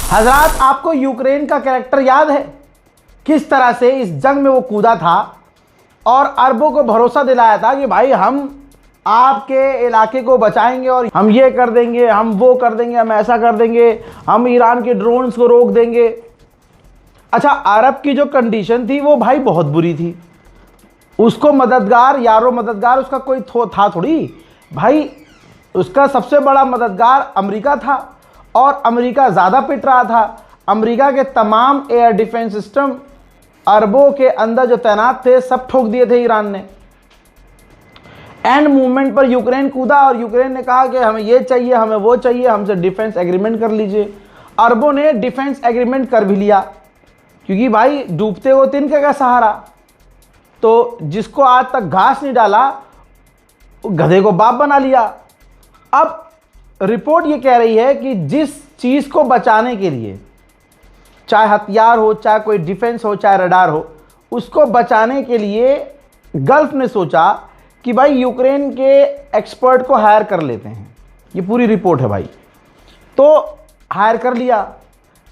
हजरात, आपको यूक्रेन का कैरेक्टर याद है, किस तरह से इस जंग में वो कूदा था और अरबों को भरोसा दिलाया था कि भाई हम आपके इलाके को बचाएंगे और हम ये कर देंगे, हम वो कर देंगे, हम ऐसा कर देंगे, हम ईरान के ड्रोन्स को रोक देंगे। अच्छा, अरब की जो कंडीशन थी वो भाई बहुत बुरी थी। उसको मददगार, यारो मददगार उसका कोई था थोड़ी भाई। उसका सबसे बड़ा मददगार अमेरिका था और अमेरिका ज़्यादा पिट रहा था। अमेरिका के तमाम एयर डिफेंस सिस्टम अरबों के अंदर जो तैनात थे सब ठोक दिए थे ईरान ने। एंड मूवमेंट पर यूक्रेन कूदा और यूक्रेन ने कहा कि हमें ये चाहिए, हमें वो चाहिए, हमसे डिफेंस एग्रीमेंट कर लीजिए। अरबों ने डिफेंस एग्रीमेंट कर भी लिया, क्योंकि भाई डूबते हो तिनके का सहारा। तो जिसको आज तक घास नहीं डाला गधे को बाप बना लिया। अब रिपोर्ट ये कह रही है कि जिस चीज़ को बचाने के लिए, चाहे हथियार हो, चाहे कोई डिफेंस हो, चाहे रडार हो, उसको बचाने के लिए गल्फ ने सोचा कि भाई यूक्रेन के एक्सपर्ट को हायर कर लेते हैं। ये पूरी रिपोर्ट है भाई। तो हायर कर लिया,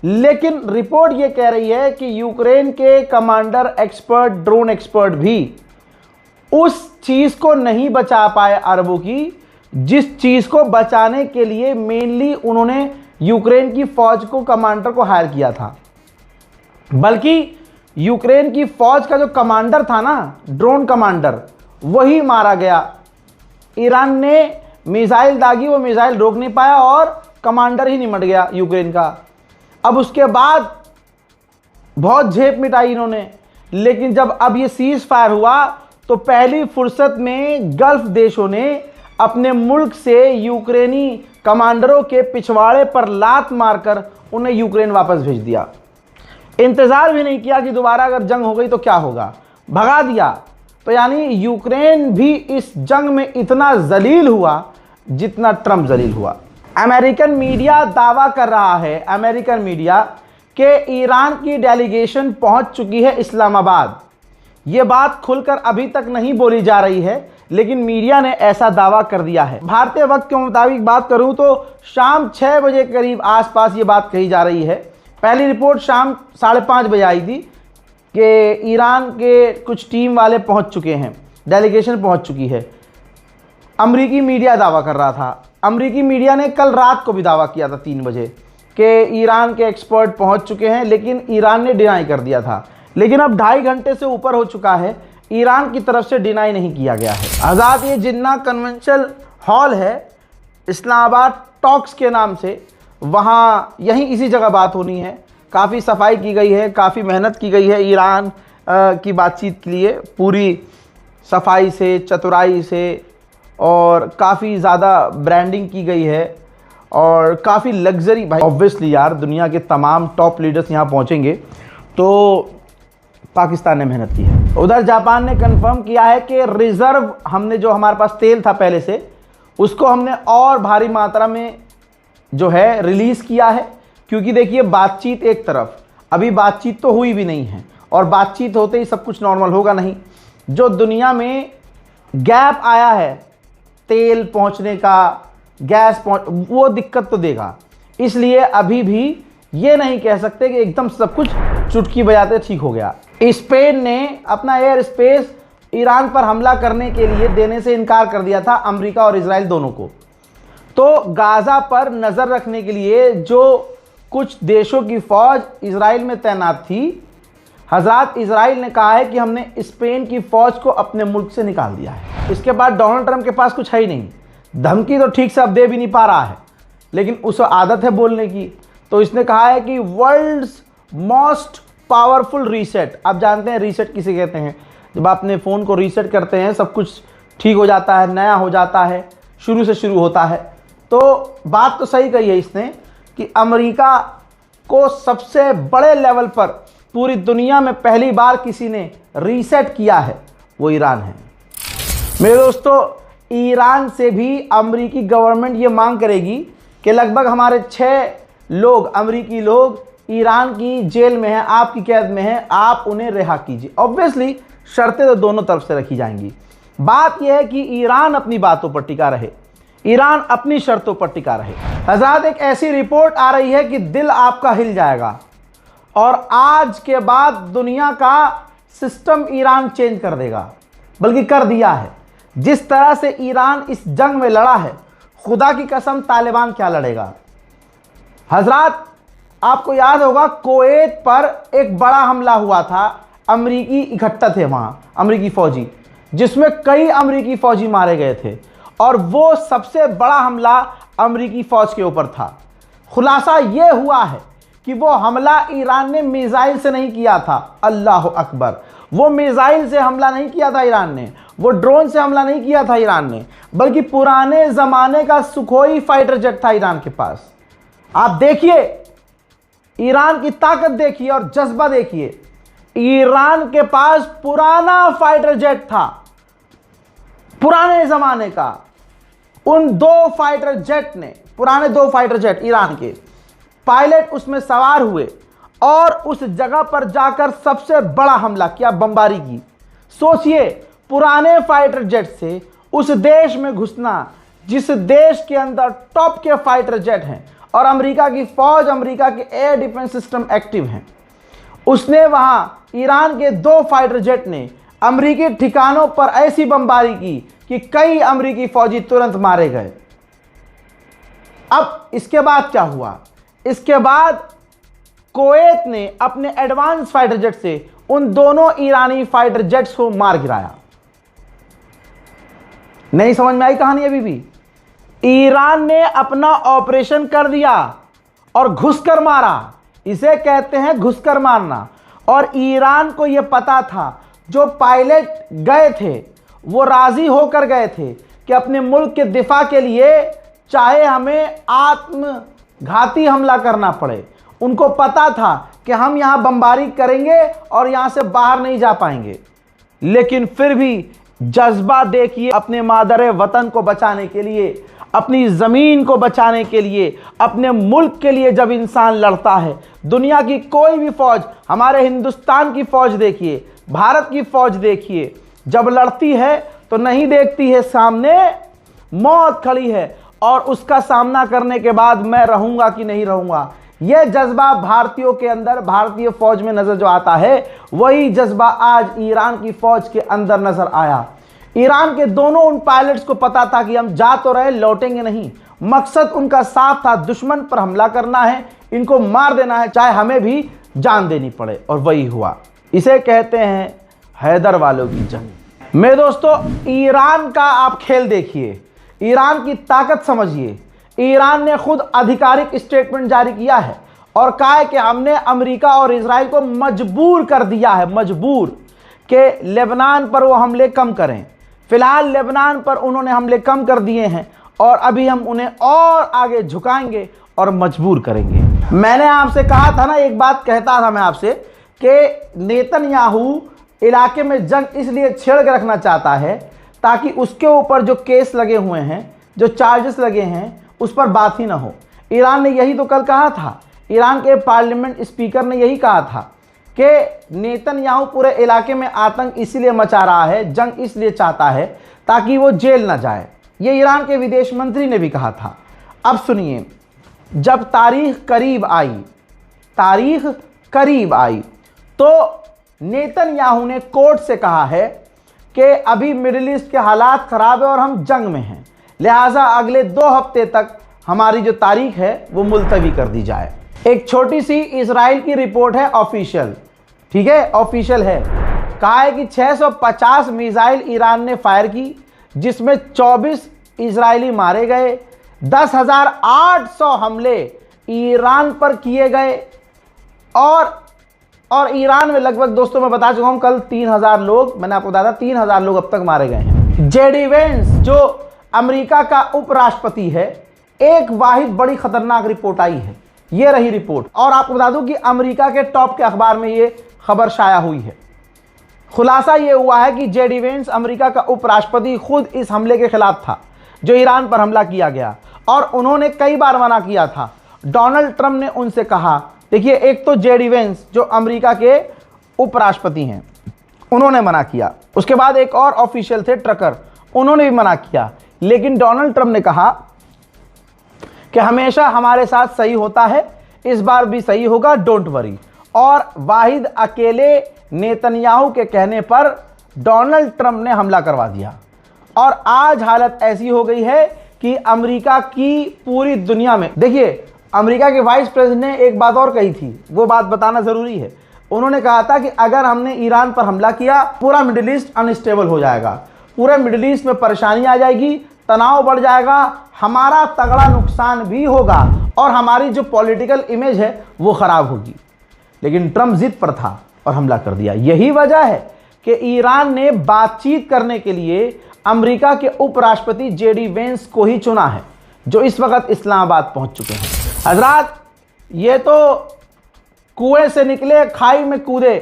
लेकिन रिपोर्ट ये कह रही है कि यूक्रेन के कमांडर एक्सपर्ट, ड्रोन एक्सपर्ट भी उस चीज़ को नहीं बचा पाए अरबों की, जिस चीज़ को बचाने के लिए मेनली उन्होंने यूक्रेन की फौज को, कमांडर को हायर किया था। बल्कि यूक्रेन की फौज का जो कमांडर था ना, ड्रोन कमांडर, वही मारा गया। ईरान ने मिसाइल दागी, वो मिसाइल रोक नहीं पाया और कमांडर ही निमट गया यूक्रेन का। अब उसके बाद बहुत झेप मिटाई इन्होंने, लेकिन जब अब ये सीज फायर हुआ तो पहली फुर्सत में गल्फ देशों ने अपने मुल्क से यूक्रेनी कमांडरों के पिछवाड़े पर लात मारकर उन्हें यूक्रेन वापस भेज दिया। इंतज़ार भी नहीं किया कि दोबारा अगर जंग हो गई तो क्या होगा, भगा दिया। तो यानी यूक्रेन भी इस जंग में इतना जलील हुआ जितना ट्रंप जलील हुआ। अमेरिकन मीडिया दावा कर रहा है, अमेरिकन मीडिया, कि ईरान की डेलीगेशन पहुंच चुकी है इस्लामाबाद। ये बात खुलकर अभी तक नहीं बोली जा रही है, लेकिन मीडिया ने ऐसा दावा कर दिया है। भारतीय वक्त के मुताबिक बात करूं तो शाम 6 बजे करीब आसपास ये बात कही जा रही है। पहली रिपोर्ट शाम 5:30 बजे आई थी कि ईरान के कुछ टीम वाले पहुंच चुके हैं, डेलीगेशन पहुंच चुकी है। अमरीकी मीडिया दावा कर रहा था। अमरीकी मीडिया ने कल रात को भी दावा किया था 3 बजे कि ईरान के एक्सपर्ट पहुंच चुके हैं, लेकिन ईरान ने डिनाई कर दिया था। लेकिन अब 2.5 घंटे से ऊपर हो चुका है, ईरान की तरफ से डिनाई नहीं किया गया है। आज़ाद ये जिन्ना कन्वेंशन हॉल है इस्लामाबाद टॉक्स के नाम से, वहाँ यहीं इसी जगह बात होनी है। काफ़ी सफाई की गई है, काफ़ी मेहनत की गई है ईरान की बातचीत के लिए, पूरी सफाई से, चतुराई से, और काफ़ी ज़्यादा ब्रांडिंग की गई है और काफ़ी लग्जरी। भाई ऑब्वियसली यार, दुनिया के तमाम टॉप लीडर्स यहाँ पहुँचेंगे तो पाकिस्तान ने मेहनत की है। उधर जापान ने कंफर्म किया है कि रिज़र्व, हमने जो हमारे पास तेल था पहले से, उसको हमने और भारी मात्रा में जो है रिलीज़ किया है। क्योंकि देखिए, बातचीत एक तरफ, अभी बातचीत तो हुई भी नहीं है, और बातचीत होते ही सब कुछ नॉर्मल होगा नहीं। जो दुनिया में गैप आया है तेल पहुंचने का, गैस पहुंच, वो दिक्कत तो देगा। इसलिए अभी भी ये नहीं कह सकते कि एकदम सब कुछ चुटकी बजाते ठीक हो गया। स्पेन ने अपना एयर स्पेस ईरान पर हमला करने के लिए देने से इनकार कर दिया था, अमेरिका और इजराइल दोनों को। तो गाज़ा पर नज़र रखने के लिए जो कुछ देशों की फौज इजराइल में तैनात थी, हजरात, इजराइल ने कहा है कि हमने स्पेन की फौज को अपने मुल्क से निकाल दिया है। इसके बाद डोनाल्ड ट्रंप के पास कुछ है ही नहीं। धमकी तो ठीक से अब दे भी नहीं पा रहा है, लेकिन उसे आदत है बोलने की। तो इसने कहा है कि वर्ल्ड्स मोस्ट पावरफुल रीसेट। आप जानते हैं रीसेट किसे कहते हैं? जब आप अपने फ़ोन को रीसेट करते हैं, सब कुछ ठीक हो जाता है, नया हो जाता है, शुरू से शुरू होता है। तो बात तो सही कही है इसने कि अमेरिका को सबसे बड़े लेवल पर पूरी दुनिया में पहली बार किसी ने रीसेट किया है, वो ईरान है। मेरे दोस्तों, ईरान से भी अमेरिकी गवर्नमेंट ये मांग करेगी कि लगभग हमारे 6 लोग, अमेरिकी लोग ईरान की जेल में हैं, आपकी कैद में हैं, आप उन्हें रिहा कीजिए। ऑब्वियसली शर्तें तो दोनों तरफ से रखी जाएंगी। बात यह है कि ईरान अपनी बातों पर टिका रहे। ईरान अपनी शर्तों पर टिका रहे। हज़रात, एक ऐसी रिपोर्ट आ रही है कि दिल आपका हिल जाएगा और आज के बाद दुनिया का सिस्टम ईरान चेंज कर देगा, बल्कि कर दिया है। जिस तरह से ईरान इस जंग में लड़ा है, खुदा की कसम तालिबान क्या लड़ेगा। हज़रात, आपको याद होगा कुवैत पर एक बड़ा हमला हुआ था, अमरीकी इकट्ठा थे वहाँ अमरीकी फ़ौजी, जिसमें कई अमरीकी फ़ौजी मारे गए थे और वो सबसे बड़ा हमला अमरीकी फ़ौज के ऊपर था। खुलासा ये हुआ है कि वो हमला ईरान ने मिसाइल से नहीं किया था। अल्लाह अकबर, वो मिसाइल से हमला नहीं किया था ईरान ने, वो ड्रोन से हमला नहीं किया था ईरान ने, बल्कि पुराने ज़माने का सुखोई फाइटर जेट था ईरान के पास। आप देखिए, ईरान की ताकत देखिए और जज्बा देखिए। ईरान के पास पुराना फाइटर जेट था, पुराने ज़माने का। उन दो फाइटर जेट ने, पुराने दो फाइटर जेट ईरान के पायलट उसमें सवार हुए और उस जगह पर जाकर सबसे बड़ा हमला किया, बमबारी की। सोचिए, पुराने फाइटर जेट से उस देश में घुसना जिस देश के अंदर टॉप के फाइटर जेट हैं और अमेरिका की फौज, अमेरिका के एयर डिफेंस सिस्टम एक्टिव हैं। उसने वहां ईरान के दो फाइटर जेट ने अमेरिकी ठिकानों पर ऐसी बमबारी की कि कई अमेरिकी फौजी तुरंत मारे गए। अब इसके बाद क्या हुआ? इसके बाद कुवैत ने अपने एडवांस फाइटर जेट से उन दोनों ईरानी फाइटर जेट्स को मार गिराया। नहीं समझ में आई कहानी अभी भी? ईरान ने अपना ऑपरेशन कर दिया और घुसकर मारा। इसे कहते हैं घुसकर मारना। और ईरान को यह पता था, जो पायलट गए थे वो राजी होकर गए थे कि अपने मुल्क के दिफा के लिए चाहे हमें आत्मघाती हमला करना पड़े। उनको पता था कि हम यहां बमबारी करेंगे और यहां से बाहर नहीं जा पाएंगे, लेकिन फिर भी जज्बा देखिए, अपने मादर वतन को बचाने के लिए, अपनी ज़मीन को बचाने के लिए, अपने मुल्क के लिए जब इंसान लड़ता है, दुनिया की कोई भी फ़ौज, हमारे हिंदुस्तान की फ़ौज देखिए, भारत की फ़ौज देखिए, जब लड़ती है तो नहीं देखती है सामने मौत खड़ी है और उसका सामना करने के बाद मैं रहूँगा कि नहीं रहूँगा। यह जज्बा भारतीयों के अंदर, भारतीय फ़ौज में नज़र जो आता है, वही जज्बा आज ईरान की फ़ौज के अंदर नज़र आया। ईरान के दोनों उन पायलट्स को पता था कि हम जा तो रहे, लौटेंगे नहीं। मकसद उनका साफ था, दुश्मन पर हमला करना है, इनको मार देना है, चाहे हमें भी जान देनी पड़े। और वही हुआ। इसे कहते हैं हैदर वालों की जंग। मेरे दोस्तों, ईरान का आप खेल देखिए, ईरान की ताकत समझिए। ईरान ने खुद आधिकारिक स्टेटमेंट जारी किया है और कहा है कि हमने अमेरिका और इजराइल को मजबूर कर दिया है, मजबूर कि लेबनान पर वो हमले कम करें। फिलहाल लेबनान पर उन्होंने हमले कम कर दिए हैं और अभी हम उन्हें और आगे झुकाएंगे और मजबूर करेंगे। मैंने आपसे कहा था ना, एक बात कहता था मैं आपसे कि नेतन्याहू इलाके में जंग इसलिए छेड़ के रखना चाहता है ताकि उसके ऊपर जो केस लगे हुए हैं, जो चार्जेस लगे हैं, उस पर बात ही ना हो। ईरान ने यही तो कल कहा था, ईरान के पार्लियामेंट स्पीकर ने यही कहा था कि नेतन्याहू पूरे इलाके में आतंक इसलिए मचा रहा है, जंग इसलिए चाहता है ताकि वो जेल ना जाए। ये ईरान के विदेश मंत्री ने भी कहा था। अब सुनिए, जब तारीख करीब आई तो नेतन्याहू ने कोर्ट से कहा है कि अभी मिडिल ईस्ट के हालात ख़राब है और हम जंग में हैं, लिहाजा अगले 2 हफ्ते तक हमारी जो तारीख है वो मुलतवी कर दी जाए। एक छोटी सी इजराइल की रिपोर्ट है, ऑफिशियल, ठीक है, ऑफिशियल है। कहा है कि 650 मिसाइल ईरान ने फायर की, जिसमें 24 इजरायली मारे गए, 10,800 हमले ईरान पर किए गए और ईरान में लगभग, दोस्तों मैं बता चुका हूं कल, 3,000 लोग, मैंने आपको बताया 3,000 लोग अब तक मारे गए हैं। जेडी वेंस जो अमेरिका का उपराष्ट्रपति है, एक वाहिद बड़ी खतरनाक रिपोर्ट आई है, ये रही रिपोर्ट। और आपको बता दूं कि अमेरिका के टॉप के अखबार में ये खबर शाया हुई है। खुलासा ये हुआ है कि जेडी वेंस, अमेरिका का उपराष्ट्रपति, खुद इस हमले के खिलाफ था जो ईरान पर हमला किया गया, और उन्होंने कई बार मना किया था। डोनाल्ड ट्रंप ने उनसे कहा, देखिए, एक तो जेडी वेंस जो अमेरिका के उपराष्ट्रपति हैं, उन्होंने मना किया। उसके बाद एक और ऑफिशियल थे, ट्रकर, उन्होंने भी मना किया लेकिन डोनाल्ड ट्रंप ने कहा कि हमेशा हमारे साथ सही होता है, इस बार भी सही होगा, डोंट वरी। और वाहिद अकेले नेतन्याहू के कहने पर डोनाल्ड ट्रंप ने हमला करवा दिया। और आज हालत ऐसी हो गई है कि अमेरिका की पूरी दुनिया में, देखिए अमेरिका के वाइस प्रेसिडेंट ने एक बात और कही थी, वो बात बताना ज़रूरी है। उन्होंने कहा था कि अगर हमने ईरान पर हमला किया, पूरा मिडिल ईस्ट अनस्टेबल हो जाएगा, पूरे मिडिल ईस्ट में परेशानी आ जाएगी, तनाव बढ़ जाएगा, हमारा तगड़ा नुकसान भी होगा और हमारी जो पॉलिटिकल इमेज है वो ख़राब होगी। लेकिन ट्रंप जिद पर था और हमला कर दिया। यही वजह है कि ईरान ने बातचीत करने के लिए अमेरिका के उपराष्ट्रपति जेडी वेंस को ही चुना है, जो इस वक्त इस्लामाबाद पहुंच चुके हैं। हजरात, ये तो कुएं से निकले खाई में कूदे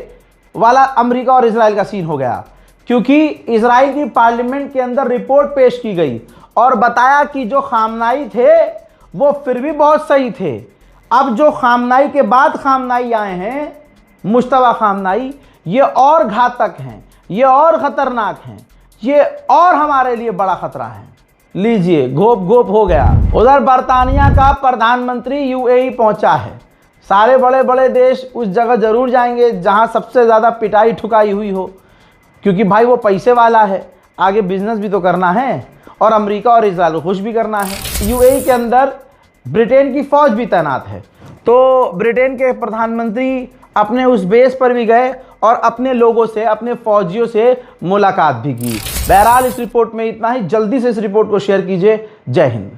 वाला अमेरिका और इजराइल का सीन हो गया, क्योंकि इजराइल की पार्लियामेंट के अंदर रिपोर्ट पेश की गई और बताया कि जो खामनाई थे वो फिर भी बहुत सही थे। अब जो खामनाई के बाद खामनाई आए हैं, मुश्तबा खामनाई, ये और घातक हैं, ये और ख़तरनाक हैं, ये और हमारे लिए बड़ा ख़तरा है। लीजिए, गोप गोप हो गया। उधर बरतानिया का प्रधानमंत्री यूएई पहुंचा है। सारे बड़े बड़े देश उस जगह ज़रूर जाएंगे जहां सबसे ज़्यादा पिटाई ठुकाई हुई हो, क्योंकि भाई वो पैसे वाला है, आगे बिजनेस भी तो करना है और अमेरिका और इजराइल को खुश भी करना है। यूएई के अंदर ब्रिटेन की फ़ौज भी तैनात है, तो ब्रिटेन के प्रधानमंत्री अपने उस बेस पर भी गए और अपने लोगों से, अपने फौजियों से मुलाकात भी की। बहरहाल इस रिपोर्ट में इतना ही। जल्दी से इस रिपोर्ट को शेयर कीजिए। जय हिंद।